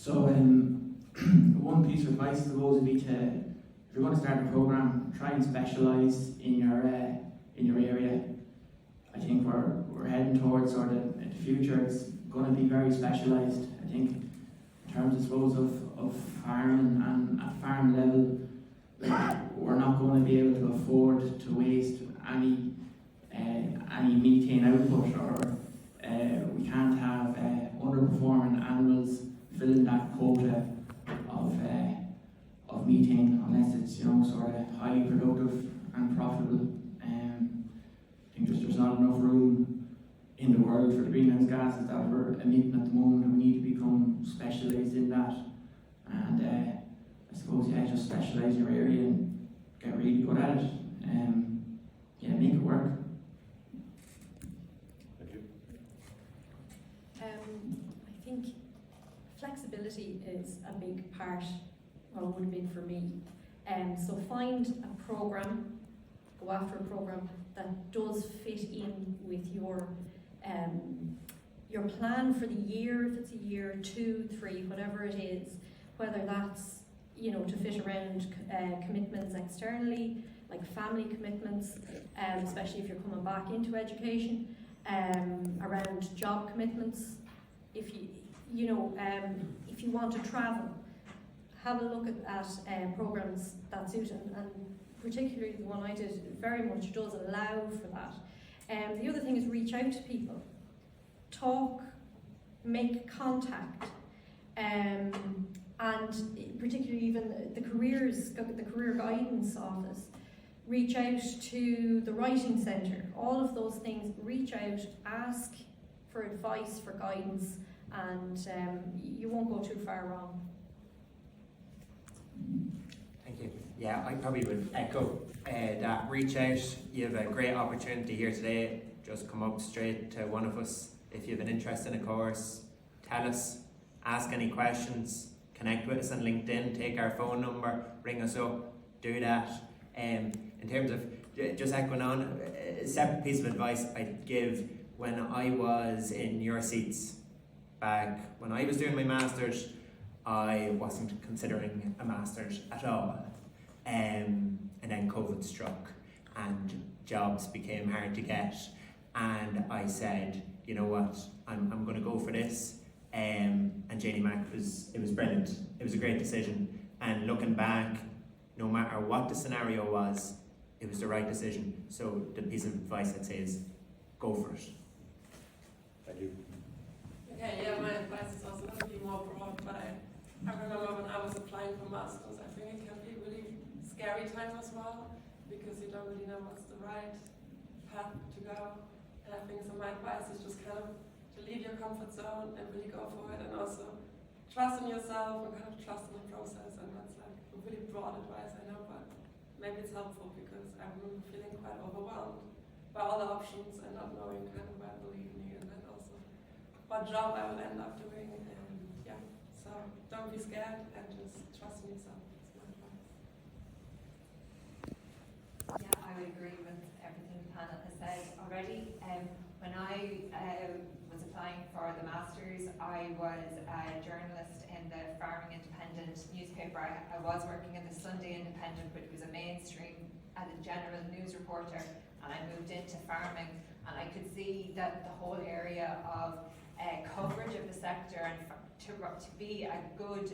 So one piece of advice I suppose would be to, if you're going to start a program, try and specialise in your area. I think we're heading towards sort of in the future. It's going to be very specialised. I think in terms, I suppose, of farming and at farm level, we're not going to be able to afford to waste any methane output, or we can't have underperforming animals filling that quota of methane unless it's sort of highly productive and profitable. I think there's not enough room in the world for the greenhouse gases that we're emitting at the moment, and we need to become specialised in that. And I suppose just specialise in your area and get really good at it. Make it work. Thank you. I think flexibility is a big part, or would have been for me. So find a program, go after a program that does fit in with your plan for the year, if it's a year, 2, 3, whatever it is, whether that's to fit around commitments externally, like family commitments, especially if you're coming back into education, around job commitments. If you want to travel, have a look at programs that suit, and particularly the one I did very much does allow for that. The other thing is reach out to people, talk, make contact, and particularly even the career guidance office. Reach out to the writing centre, all of those things. Reach out, ask for advice, for guidance, and you won't go too far wrong. Thank you. Yeah, I probably would echo that. Reach out. You have a great opportunity here today. Just come up straight to one of us. If you have an interest in a course, tell us, ask any questions, connect with us on LinkedIn, take our phone number, ring us up, do that. In terms of, just echoing on, a separate piece of advice I'd give when I was in your seats back when I was doing my Masters, I wasn't considering a Masters at all. And then COVID struck and jobs became hard to get. And I said, you know what, I'm going to go for this. And Janie Mac it was brilliant. It was a great decision. And looking back, no matter what the scenario was, it was the right decision. So the piece of advice I'd say is go for it. Thank you. Okay, yeah, my advice is also going to be more broad, but I remember when I was applying for Masters, I think it can be a really scary time as well, because you don't really know what's the right path to go. And I think so my advice is just kind of to leave your comfort zone and really go for it, and also trust in yourself and kind of trust in the process. And that's like a really broad advice, I know, but maybe it's helpful, because I remember feeling quite overwhelmed by all the options and not knowing kind of where to lead me, and then also what job I will end up doing. And yeah, so don't be scared and just trust in yourself. That's my advice. Yeah, I would agree with everything the panel has said already. When I was applying for the Masters, I was a journalist in the Farming Independent newspaper. I was working in the Sunday Independent, which was a mainstream as a general news reporter, and I moved into farming, and I could see that the whole area of coverage of the sector, and to be a good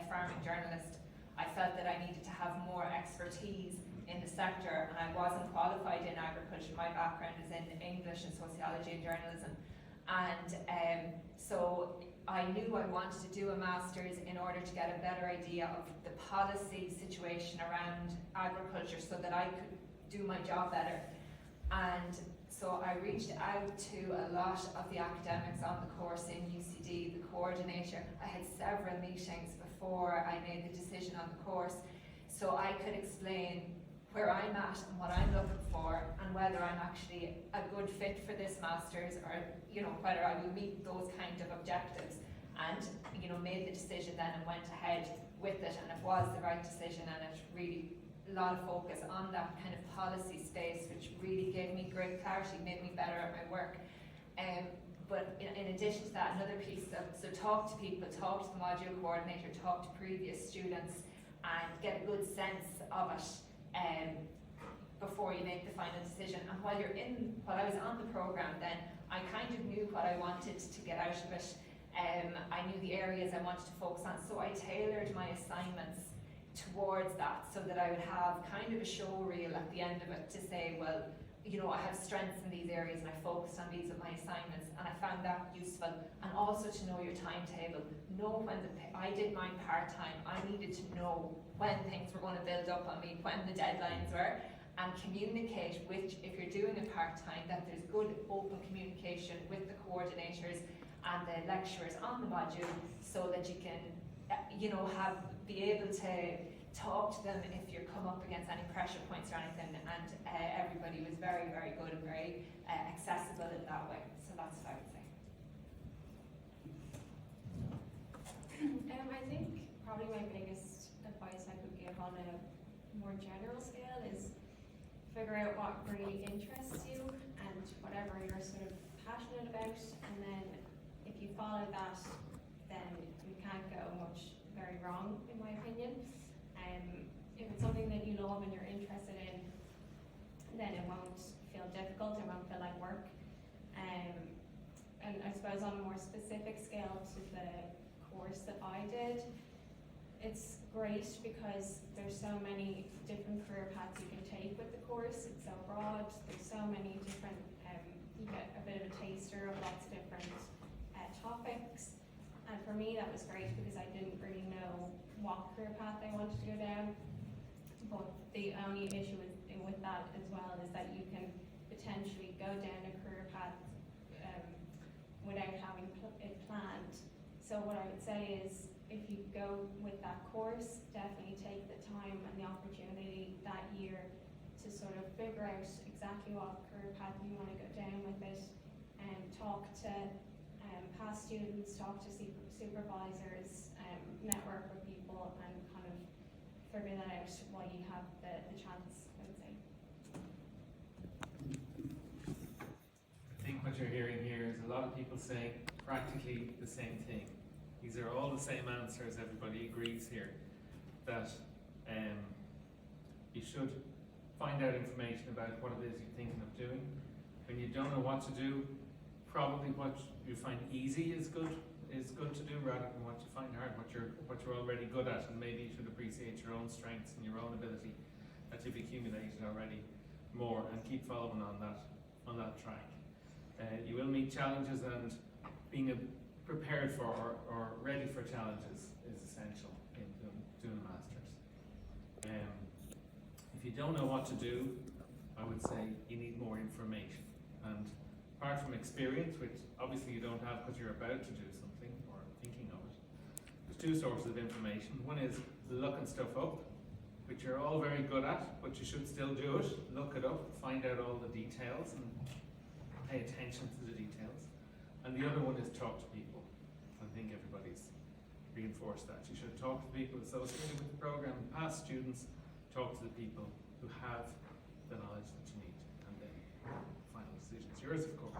farming journalist, I felt that I needed to have more expertise in the sector, and I wasn't qualified in agriculture. My background is in English and sociology and journalism, and so I knew I wanted to do a Masters in order to get a better idea of the policy situation around agriculture, so that I could do my job better. And so I reached out to a lot of the academics on the course in UCD, the coordinator. I had several meetings before I made the decision on the course, so I could explain where I'm at and what I'm looking for, and whether I'm actually a good fit for this Masters, or whether I will meet those kind of objectives. And made the decision then and went ahead with it, and it was the right decision, and it really a lot of focus on that kind of policy space, which really gave me great clarity, made me better at my work. But in addition to that, another piece of, so talk to people, talk to the module coordinator, talk to previous students, and get a good sense of it before you make the final decision. And while I was on the programme then, I kind of knew what I wanted to get out of it. I knew the areas I wanted to focus on, so I tailored my assignments towards that so that I would have kind of a show reel at the end of it to say, well, you know, I have strengths in these areas and I focused on these with my assignments, and I found that useful. And also to know your timetable, know when I did mine part-time, I needed to know when things were going to build up on me, when the deadlines were, and communicate with, if you're doing it part-time, that there's good open communication with the coordinators and the lecturers on the module, so that you can, you know, be able to talk to them if you come up against any pressure points or anything. And everybody was very, very good and very accessible in that way. So that's what I would say. I think probably my biggest advice I could give on a more general scale is figure out what really interests you and whatever you're sort of passionate about, and then if you follow that, then you can't go much very wrong, in my opinion. If it's something that you love and you're interested in, then it won't feel difficult, it won't feel like work. And I suppose on a more specific scale to the course that I did, it's great because there's so many different career paths you can take with the course. It's so broad, there's so many different, you get a bit of a taster of lots of different topics. And for me that was great because I didn't really know what career path I wanted to go down. But the only issue with that as well is that you can potentially go down a career path without having it planned. So what I would say is, if you go with that course, definitely take the time and the opportunity that year to sort of figure out exactly what career path you want to go down with it, and talk to past students, talk to supervisors, network with people, and kind of figure that out while you have the chance, I would say. I think what you're hearing here is a lot of people saying practically the same thing. These are all the same answers, everybody agrees here, that you should find out information about what it is you're thinking of doing. When you don't know what to do, probably what you find easy is good to do, rather than what you find hard, what you're already good at, and maybe you should appreciate your own strengths and your own ability that you've accumulated already more, and keep following on that track. You will meet challenges, and being prepared for or ready for challenges is essential in doing a master's. If you don't know what to do, I would say you need more information. And apart from experience, which obviously you don't have because you're about to do something or thinking of it, there's two sources of information. One is looking stuff up, which you're all very good at, but you should still do it. Look it up, find out all the details, and pay attention to the details. And the other one is talk to people. I think everybody's reinforced that. You should talk to people associated with the program, past students, talk to the people who have the knowledge that you need, and then final decision's yours, of course.